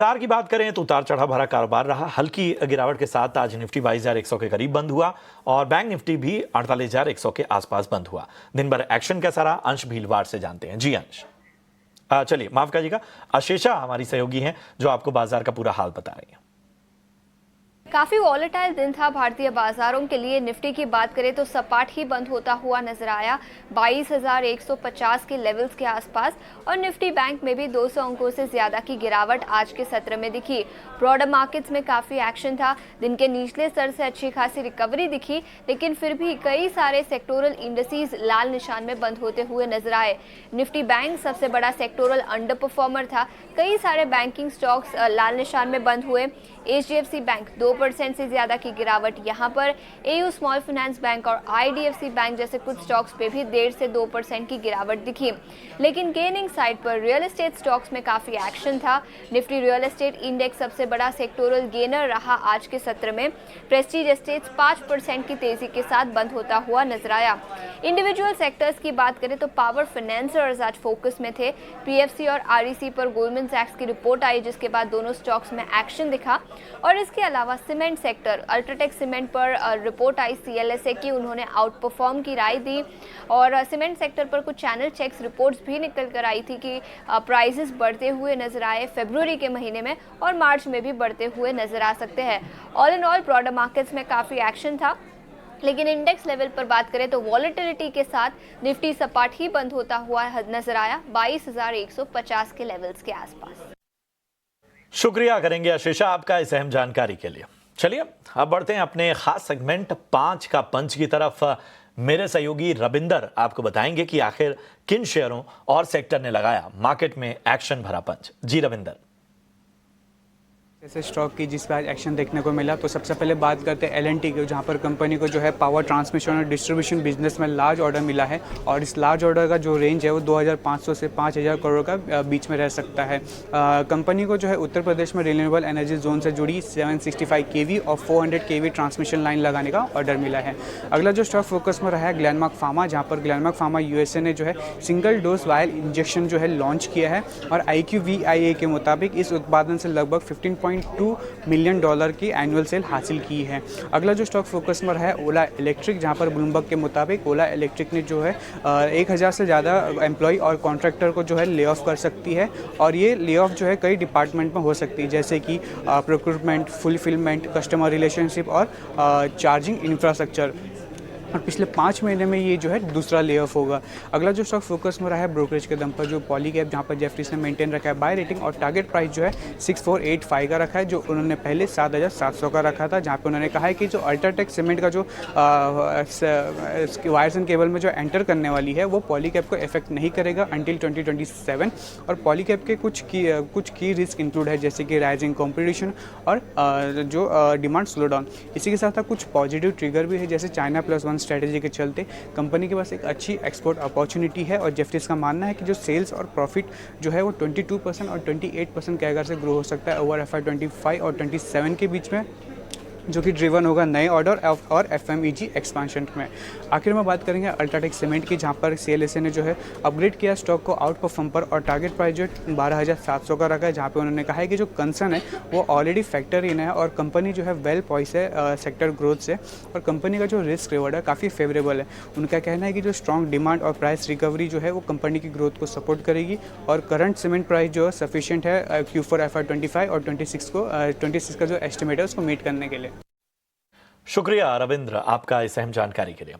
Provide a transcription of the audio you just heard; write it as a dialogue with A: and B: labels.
A: बाजार की बात करें तो उतार चढ़ाव भरा कारोबार रहा। हल्की गिरावट के साथ आज निफ्टी 22,100 के करीब बंद हुआ और बैंक निफ्टी भी 48,100 के आसपास बंद हुआ। दिन भर एक्शन कैसा रहा, अंश भीलवाड़ से जानते हैं। जी अंश, चलिए माफ करिएगा, अशेषा हमारी सहयोगी हैं जो आपको बाजार का पूरा हाल बता रही है।
B: काफी वॉलेटाइल दिन था भारतीय बाजारों के लिए। निफ्टी की बात करें तो सपाट ही बंद होता हुआ नजर आया 22,150 के लेवल्स के आसपास, और निफ्टी बैंक में भी 200 अंकों से ज्यादा की गिरावट आज के सत्र में दिखी। ब्रॉडर मार्केट्स में काफी एक्शन था। दिन के निचले स्तर से अच्छी खासी रिकवरी दिखी, लेकिन फिर भी कई सारे सेक्टोरल इंडस्ट्रीज लाल निशान में बंद होते हुए नजर आए। निफ्टी बैंक सबसे बड़ा सेक्टोरल अंडर परफॉर्मर था। कई सारे बैंकिंग स्टॉक्स लाल निशान में बंद हुए। HDFC बैंक 2% से ज्यादा की गिरावट यहाँ पर। AU स्मॉल फाइनेंस बैंक और IDFC बैंक जैसे कुछ स्टॉक्स पे भी 1.5 से 2% की गिरावट दिखी। लेकिन गेनिंग साइड पर रियल एस्टेट स्टॉक्स में काफी एक्शन था। निफ्टी रियल एस्टेट इंडेक्स सबसे बड़ा सेक्टोरल गेनर रहा आज के सत्र में। प्रेस्टीज एस्टेट्स 5% की तेजी के साथ बंद होता हुआ नजर आया। इंडिविजुअल सेक्टर्स की बात करें तो पावर फाइनेंसर्स आज फोकस में थे। PFC और REC पर गोल्डमैन सैक्स की रिपोर्ट आई, जिसके बाद दोनों स्टॉक्स में एक्शन दिखा। और इसके अलावा सीमेंट सेक्टर, अल्ट्राटेक सीमेंट पर रिपोर्ट आई CLSA की, उन्होंने आउट परफॉर्म की राय दी। और सीमेंट सेक्टर पर कुछ चैनल चेक्स रिपोर्ट्स भी निकल कर आई थी कि प्राइसेस बढ़ते हुए नजर आए फरवरी के महीने में, और मार्च में भी बढ़ते हुए नजर आ सकते हैं। All in all broader markets में काफी एक्शन था, लेकिन इंडेक्स लेवल पर बात करें तो वॉलेटिलिटी के साथ निफ्टी सपाट ही बंद होता हुआ नजर आया 22,150 के लेवल्स के आसपास।
A: शुक्रिया करेंगे अशेषा आपका इस अहम जानकारी के लिए। चलिए अब बढ़ते हैं अपने खास सेगमेंट 5 का पंच की तरफ। मेरे सहयोगी रविंदर आपको बताएंगे कि आखिर किन शेयरों और सेक्टर ने लगाया मार्केट में एक्शन भरा पंच। जी रविंदर।
C: जैसे स्टॉक की जिस पर आज एक्शन देखने को मिला, तो सबसे पहले बात करते हैं L&T की, जहां पर कंपनी को जो है पावर ट्रांसमिशन और डिस्ट्रीब्यूशन बिजनेस में लार्ज ऑर्डर मिला है, और इस लार्ज ऑर्डर का जो रेंज है वो 2,500 से 5,000 करोड़ का बीच में रह सकता है। कंपनी को जो है उत्तर प्रदेश में रिन्यूएबल एनर्जी जोन से जुड़ी 765 kV और 400 kV ट्रांसमिशन लाइन लगाने का ऑर्डर मिला है। अगला जो स्टॉक फोकस में रहा है ग्लेनमार्क फार्मा, जहाँ पर ग्लेनमार्क फार्मा USA ने जो है सिंगल डोज वायल इंजेक्शन जो है लॉन्च किया है, और IQVIA के मुताबिक इस उत्पादन से लगभग $15.2 मिलियन की एनुअल सेल हासिल की है। अगला जो स्टॉक फोकस में रहा है ओला इलेक्ट्रिक, जहां पर ब्लूमबर्ग के मुताबिक ओला इलेक्ट्रिक ने जो है 1,000 से ज़्यादा एम्प्लॉय और कॉन्ट्रैक्टर को जो है ले ऑफ कर सकती है, और ये ले ऑफ जो है कई डिपार्टमेंट में हो सकती है, जैसे कि प्रोक्योरमेंट, फुलफिलमेंट, कस्टमर रिलेशनशिप और चार्जिंग इंफ्रास्ट्रक्चर। और पिछले 5 महीने में ये जो है दूसरा ले ऑफ होगा। अगला जो स्टॉक फोकस में रहा है ब्रोकरेज के दम पर जो पॉलीकैब, जहाँ पर जेफरीज ने मेंटेन रखा है बाय रेटिंग, और टारगेट प्राइस जो है 6485 का रखा है, जो उन्होंने पहले 7,700 का रखा था। जहाँ पे उन्होंने कहा है कि जो अल्ट्राटेक सीमेंट का जो वायर्स एंड केबल में जो एंटर करने वाली है वो पॉलीकैब को इफेक्ट नहीं करेगा अंटिल 2027। और पॉलीकैब के कुछ की रिस्क इंक्लूड है, जैसे कि राइजिंग कॉम्पिटिशन और जो डिमांड स्लो डाउन। इसी के साथ साथ कुछ पॉजिटिव ट्रिगर भी है, जैसे चाइना +1 स्ट्रेटेजी के चलते कंपनी के पास एक अच्छी एक्सपोर्ट अपॉर्चुनिटी है, और जेफरीज का मानना है कि जो सेल्स और प्रॉफिट जो है वो 22% और 28% कैगर से ग्रो हो सकता है ओवर FY25 और 27 के बीच में, जो कि ड्रिवन होगा नए ऑर्डर और FMEG एक्सपेंशन में। आखिर में बात करेंगे अल्ट्राटेक सीमेंट की, जहां पर CLSA ने जो है अपग्रेड किया स्टॉक को आउट परफॉर्म पर, और टारगेट प्राइस जो 12,700 का रखा है, जहां पे उन्होंने कहा है कि जो कंसर्न है वो ऑलरेडी फैक्टर इन है, और कंपनी जो है वेल पॉइस है सेक्टर ग्रोथ से, और कंपनी का जो रिस्क रिवॉर्ड है काफ़ी फेवरेबल है। उनका कहना है कि जो स्ट्रॉन्ग डिमांड और प्राइस रिकवरी जो है वो कंपनी की ग्रोथ को सपोर्ट करेगी, और करंट सीमेंट प्राइस जो है सफिशिएंट है Q4 FY25 और 26 का जो एस्टिमेट है उसको मीट करने के लिए।
A: शुक्रिया रविंद्र आपका इस अहम जानकारी के लिए।